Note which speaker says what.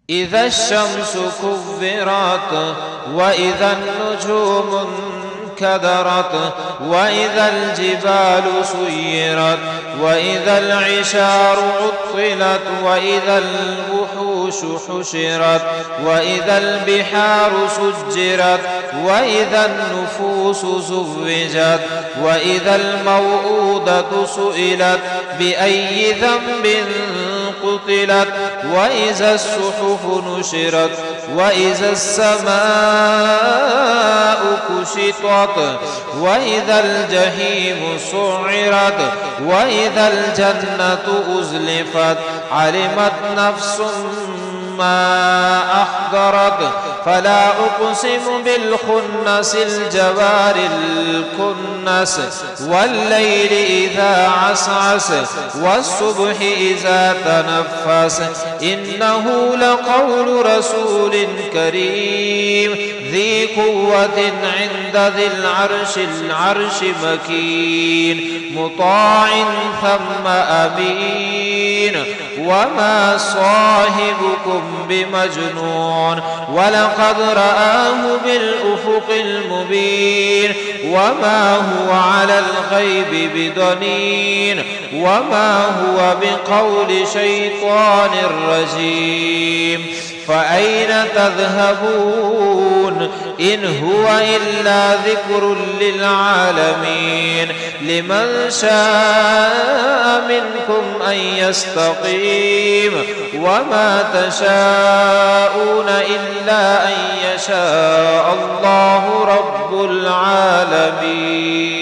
Speaker 1: إذا الشمس كورت وإذا النجوم انكدرت وإذا الجبال سيرت وإذا العشار عطلت وإذا الوحوش حشرت وإذا البحار سجرت وإذا النفوس زوجت وإذا الموءودة سئلت بأي ذنب قتلت وإذا الصحف نشرت وإذا السماء كشطت وإذا الجحيم سعرت وإذا الجنة أزلفت علمت نفس ما أحضرت فلا أقسم بالخنس الجوار الكنس والليل إذا عسعس والصبح إذا تنفس إنه لقول رسول كريم ذي قوة عند ذي العرش مكين مطاع ثم أمين وما صاحبكم بمجنون ولقد رآه بالأفق المبين وما هو على الغيب بضنين وما هو بقول شيطان رجيم فأين تذهبون إن هو إلا ذكر للعالمين لمن شاء منكم أن يستقيم وما تشاءون إلا أن يشاء الله رب العالمين.